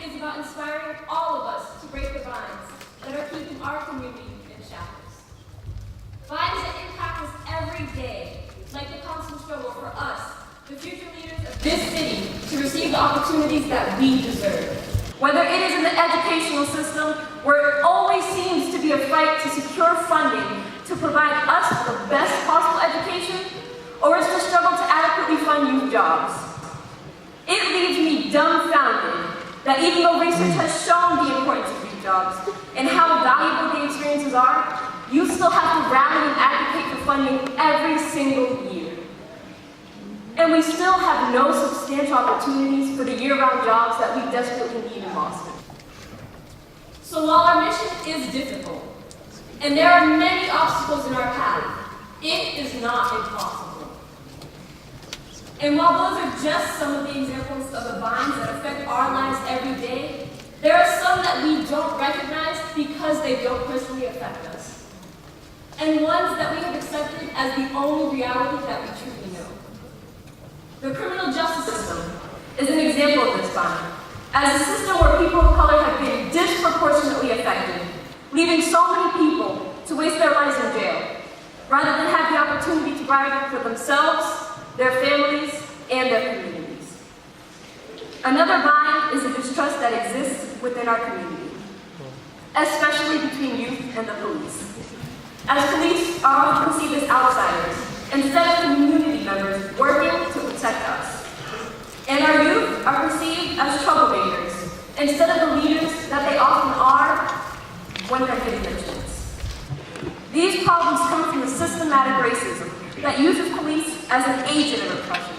is about inspiring all of us to break the binds that are keeping our community in shackles. Binds that impact us every day, like the constant struggle for us, the future leaders of this city, to receive the opportunities that we deserve. Whether it is in the educational system, where it always seems to be a fight to secure funding to provide us the best possible education, or it's the struggle to adequately fund youth jobs. It leaves me dumbfounded that even though research has shown the importance of youth jobs and how valuable the experiences are, you still have to rally and advocate for funding every single year. And we still have no substantial opportunities for the year-round jobs that we desperately need in Boston. So while our mission is difficult, and there are many obstacles in our path, it is not impossible. And while those are just some of the examples of the binds that affect our lives every day, there are some that we don't recognize because they don't personally affect us. And ones that we have accepted as the only reality that we truly know. The criminal justice system is an example of this bind, as a system where people of color have been disproportionately affected, leaving so many people to waste their lives in jail, rather than have the opportunity to provide for themselves, their families, and their communities. Another bind is the distrust that exists within our community, especially between youth and the police. As police are often perceived as outsiders, instead of community members working to protect us. And our youth are perceived as troublemakers, instead of the leaders that they often are when they're given their chance. These problems come from the systematic racism that uses police as an agent of oppression,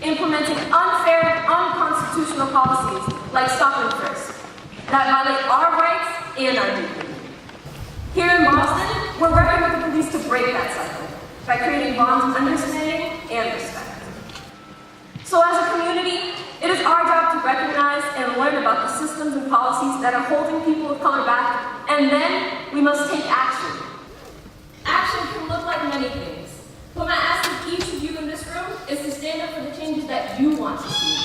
implementing unfair, unconstitutional policies like stop and frisk that violate our rights and our dignity. Here in Boston, we're working with the police to break that cycle by creating bonds of understanding and respect. So as a community, it is our job to recognize and learn about the systems and policies that are holding people of color back, and then we must take action. Action can look like many things. What my ask of each of you in this room is to stand up for the changes that you want to see.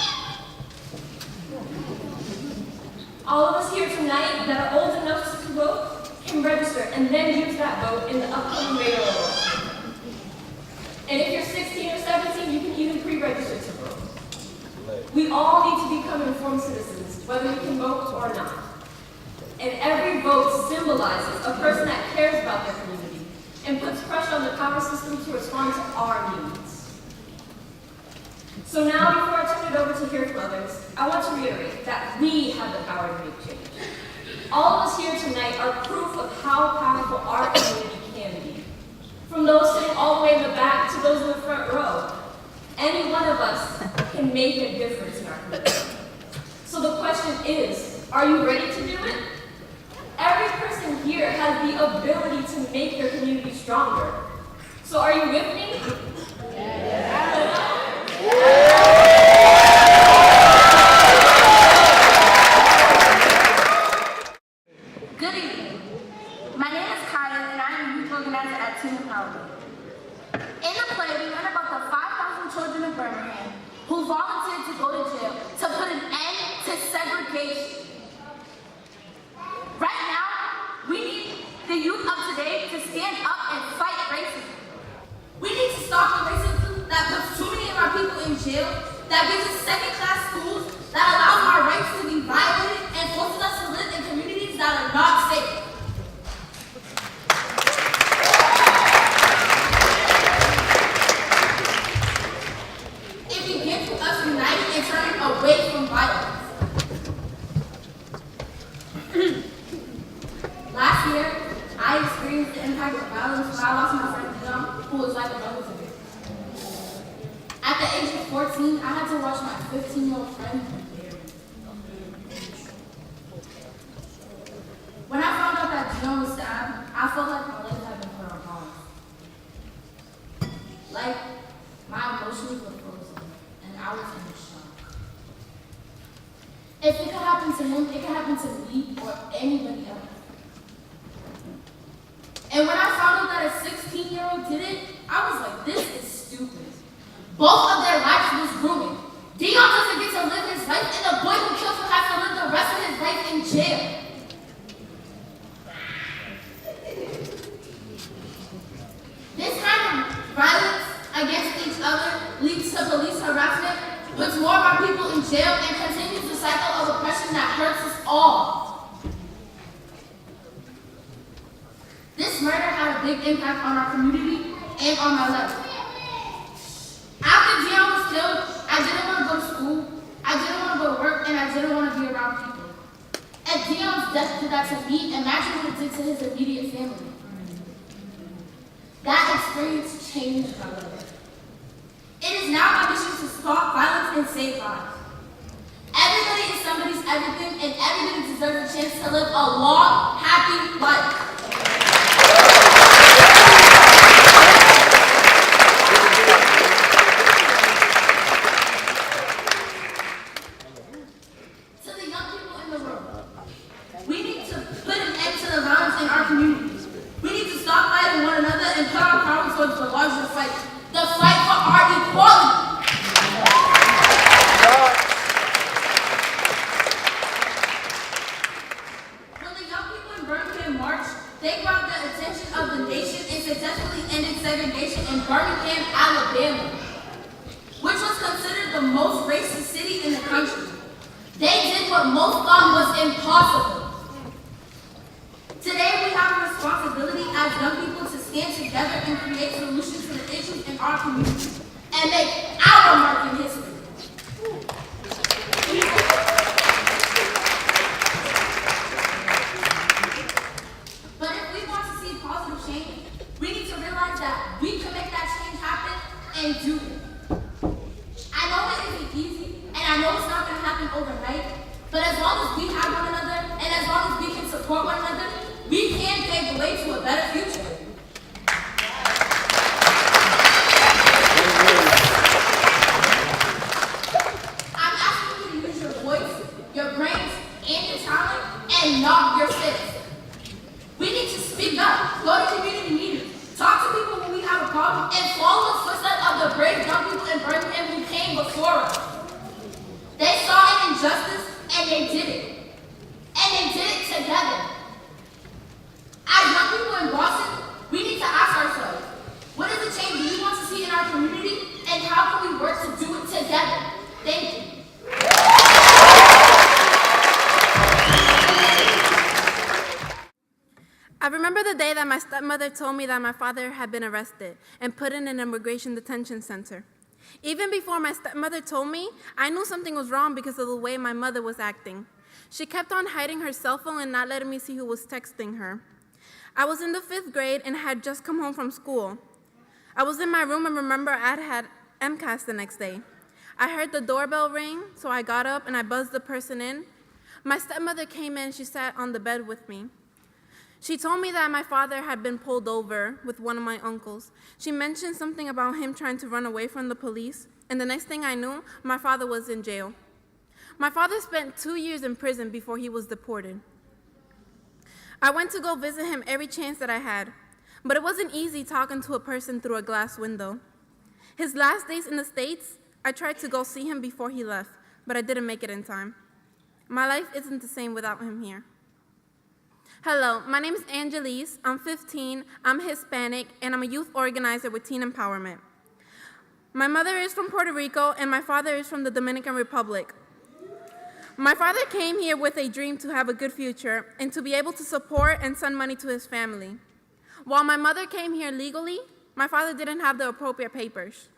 All of us here tonight that are old enough to vote can register and then use that vote in the upcoming mayoral election. And if you're 16 or 17, you can even pre-register to vote. We all need to become informed citizens, whether we can vote or not. And every vote symbolizes a person that cares about their community and puts pressure on the power system to respond to our needs. So now, before I turn it over to hear from others, I want to reiterate that we have the power to make change. All of us here tonight are proof of how powerful our community can be. From those sitting all the way in the back to those in the front row, any one of us can make a difference in our community. So the question is, are you ready to do it? Every person here has the ability to make their community stronger. So are you with me? Good evening. My name is Kaya, and I am a youth organizer at Team Empowerment. In the play, we learn about the 5,000 children of Birmingham who volunteered to go to jail to put an end to segregation. Right now, we need the youth of today to stand up and fight racism. We need to stop the racism that puts too many of our people in jail, that gives us second-class schools, that allows our rights to be violated, and forces us to live in communities that are not safe. It begins with us uniting and turning away from violence. Last year, I experienced the impact of violence when I lost my friend John, who was like a brother to me. At the age of 14, I had to watch my 15-year-old friend bury. When I found out that John was stabbed, I felt like my life had been put on pause. Like my emotions were frozen, and I was in shock. If it could happen to him, it could happen to me or anybody else. And when I found out that a 16-year-old did it, I was like, this is stupid. Both of their lives was ruined. Dion doesn't get to live his life, and the boy who killed him has to live the rest all. This murder had a big impact on our community and on my life. After Dion was killed, I didn't want to go to school, I didn't want to go to work, and I didn't want to be around people. If Dion's death did that to me, imagine what it did to his immediate family. That experience changed my life. It is now my mission to stop violence and save lives. Everybody is somebody's everything, and everybody deserves a chance to live a long, happy life. To the young people in the room, we need to put an end to the violence in our communities. We need to stop fighting one another and put our power towards the larger fight, the fight for our equality. When the young people in Birmingham marched, they brought the attention of the nation and successfully ended segregation in Birmingham, Alabama, which was considered the most racist city in the country. They did what most thought was impossible. Today we have a responsibility as young people to stand together and create solutions to the issues in our community and make our mark in history. But if we want to see positive change, we need to realize that we can make that change happen and do it. I know it isn't easy, and I know it's not going to happen overnight, but as long as we have one another, and as long as we can support one another, we can pave the way to a better future. I'm asking you to use your voice, your brains, and your talent, and not your fists. We need to speak up, go to community meetings, talk to people when we have a problem, and follow the footsteps of the brave young people in Birmingham who came before us. They saw an injustice, and they did it. And they did it together. As young people in Boston, we need to ask ourselves, what is the change we want to see in our community, and how can we work to do it together? Thank you. I remember the day that my stepmother told me that my father had been arrested and put in an immigration detention center. Even before my stepmother told me, I knew something was wrong because of the way my mother was acting. She kept on hiding her cell phone and not letting me see who was texting her. I was in the 5th grade and had just come home from school. I was in my room and remember I had MCAS the next day. I heard the doorbell ring, so I got up and I buzzed the person in. My stepmother came in, she sat on the bed with me. She told me that my father had been pulled over with one of my uncles. She mentioned something about him trying to run away from the police, and the next thing I knew, my father was in jail. My father spent 2 years in prison before he was deported. I went to go visit him every chance that I had, but it wasn't easy talking to a person through a glass window. His last days in the States, I tried to go see him before he left, but I didn't make it in time. My life isn't the same without him here. Hello, my name is Angelise. I'm 15, I'm Hispanic, and I'm a youth organizer with Teen Empowerment. My mother is from Puerto Rico, and my father is from the Dominican Republic. My father came here with a dream to have a good future and to be able to support and send money to his family. While my mother came here legally, my father didn't have the appropriate papers.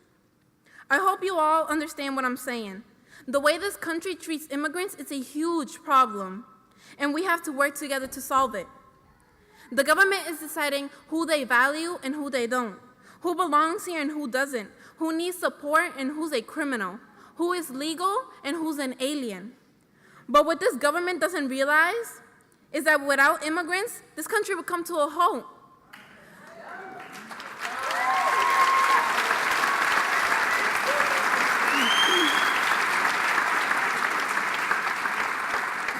I hope you all understand what I'm saying. The way this country treats immigrants is a huge problem, and we have to work together to solve it. The government is deciding who they value and who they don't, who belongs here and who doesn't, who needs support and who's a criminal, who is legal and who's an alien. But what this government doesn't realize is that without immigrants, this country would come to a halt.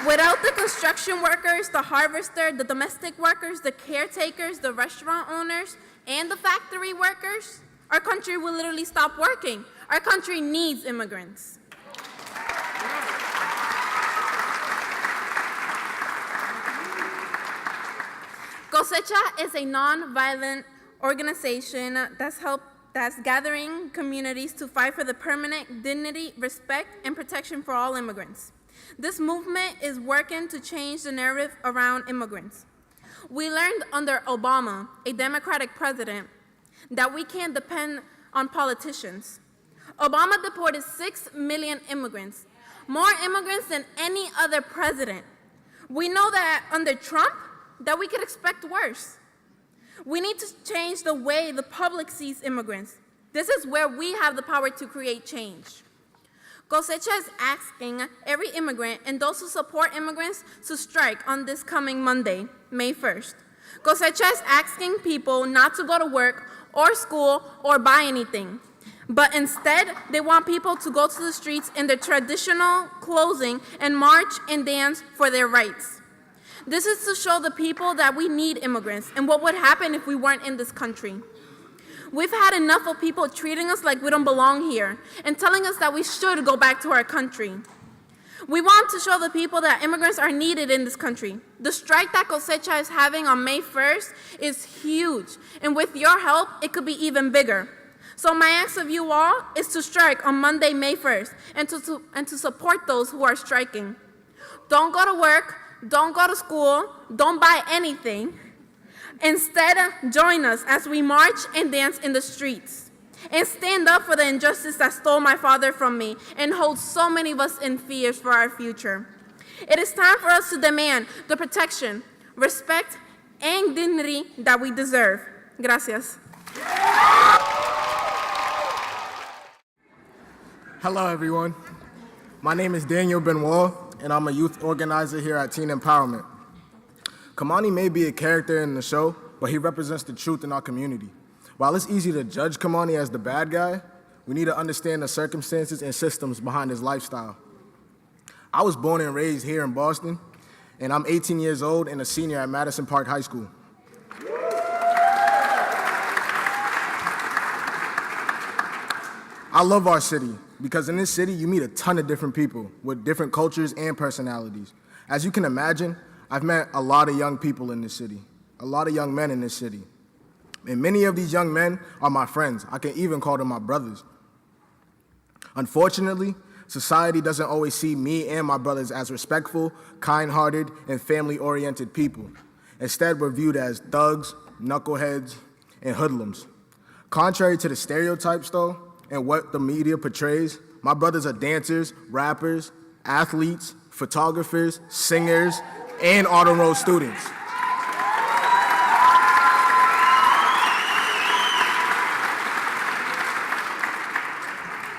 Without the construction workers, the harvester, the domestic workers, the caretakers, the restaurant owners, and the factory workers, our country will literally stop working. Our country needs immigrants. Cosecha is a non-violent organization that's gathering communities to fight for the permanent dignity, respect, and protection for all immigrants. This movement is working to change the narrative around immigrants. We learned under Obama, a Democratic president, that we can't depend on politicians. Obama deported 6 million immigrants, more immigrants than any other president. We know that under Trump, that we could expect worse. We need to change the way the public sees immigrants. This is where we have the power to create change. Cosecha is asking every immigrant and those who support immigrants to strike on this coming Monday, May 1st. Cosecha is asking people not to go to work or school or buy anything, but instead they want people to go to the streets in their traditional clothing and march and dance for their rights. This is to show the people that we need immigrants and what would happen if we weren't in this country. We've had enough of people treating us like we don't belong here and telling us that we should go back to our country. We want to show the people that immigrants are needed in this country. The strike that Cosecha is having on May 1st is huge, and with your help, it could be even bigger. So my ask of you all is to strike on Monday, May 1st, and to support those who are striking. Don't go to work, don't go to school, don't buy anything. Instead, join us as we march and dance in the streets and stand up for the injustice that stole my father from me and holds so many of us in fears for our future. It is time for us to demand the protection, respect, and dignity that we deserve. Gracias. Hello, everyone. My name is Daniel Benoit, and I'm a youth organizer here at Teen Empowerment. Kamani may be a character in the show, but he represents the truth in our community. While it's easy to judge Kamani as the bad guy, we need to understand the circumstances and systems behind his lifestyle. I was born and raised here in Boston, and I'm 18 years old and a senior at Madison Park High School. I love our city because in this city, you meet a ton of different people with different cultures and personalities. As you can imagine, I've met a lot of young people in this city, a lot of young men in this city. And many of these young men are my friends. I can even call them my brothers. Unfortunately, society doesn't always see me and my brothers as respectful, kind-hearted, and family-oriented people. Instead, we're viewed as thugs, knuckleheads, and hoodlums. Contrary to the stereotypes, though, and what the media portrays, my brothers are dancers, rappers, athletes, photographers, singers, and auto road students.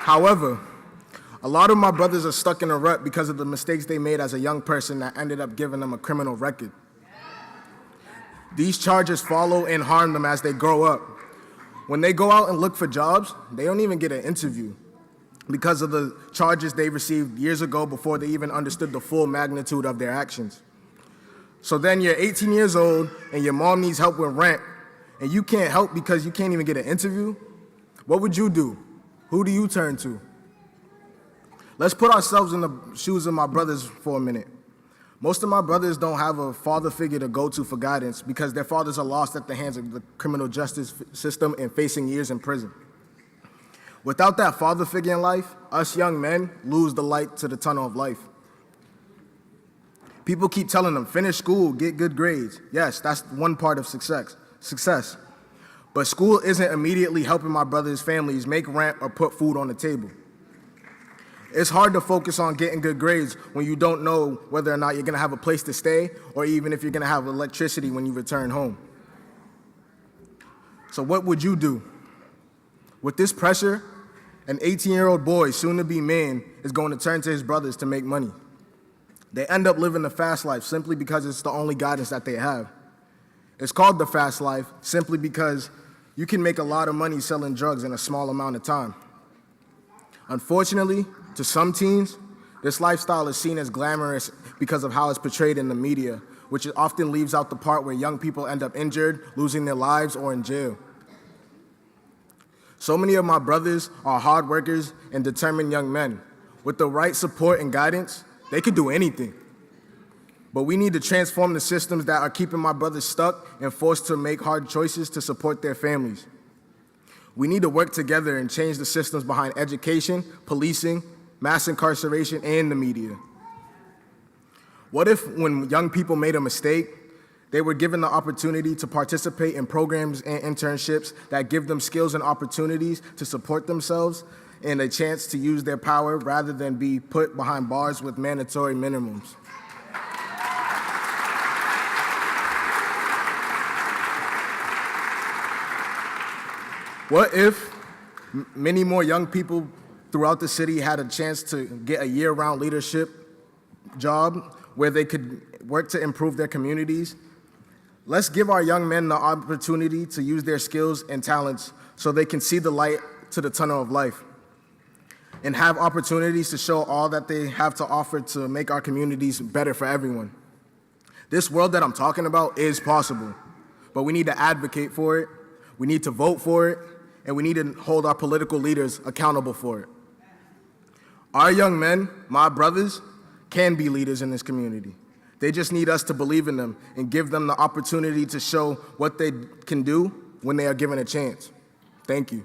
However, a lot of my brothers are stuck in a rut because of the mistakes they made as a young person that ended up giving them a criminal record. These charges follow and harm them as they grow up. When they go out and look for jobs, they don't even get an interview because of the charges they received years ago before they even understood the full magnitude of their actions. So then you're 18 years old and your mom needs help with rent and you can't help because you can't even get an interview? What would you do? Who do you turn to? Let's put ourselves in the shoes of my brothers for a minute. Most of my brothers don't have a father figure to go to for guidance because their fathers are lost at the hands of the criminal justice system and facing years in prison. Without that father figure in life, us young men lose the light to the tunnel of life. People keep telling them, finish school, get good grades. Yes, that's one part of success. But school isn't immediately helping my brothers' families make rent or put food on the table. It's hard to focus on getting good grades when you don't know whether or not you're gonna have a place to stay or even if you're gonna have electricity when you return home. So what would you do? With this pressure, an 18-year-old boy, soon to be man, is going to turn to his brothers to make money. They end up living the fast life simply because it's the only guidance that they have. It's called the fast life simply because you can make a lot of money selling drugs in a small amount of time. Unfortunately, to some teens, this lifestyle is seen as glamorous because of how it's portrayed in the media, which often leaves out the part where young people end up injured, losing their lives, or in jail. So many of my brothers are hard workers and determined young men. With the right support and guidance, they could do anything. But we need to transform the systems that are keeping my brothers stuck and forced to make hard choices to support their families. We need to work together and change the systems behind education, policing, mass incarceration, and the media. What if when young people made a mistake, they were given the opportunity to participate in programs and internships that give them skills and opportunities to support themselves and a chance to use their power rather than be put behind bars with mandatory minimums? What if many more young people throughout the city had a chance to get a year-round leadership job where they could work to improve their communities? Let's give our young men the opportunity to use their skills and talents so they can see the light to the tunnel of life and have opportunities to show all that they have to offer to make our communities better for everyone. This world that I'm talking about is possible, but we need to advocate for it, we need to vote for it, and we need to hold our political leaders accountable for it. Our young men, my brothers, can be leaders in this community. They just need us to believe in them and give them the opportunity to show what they can do when they are given a chance. Thank you.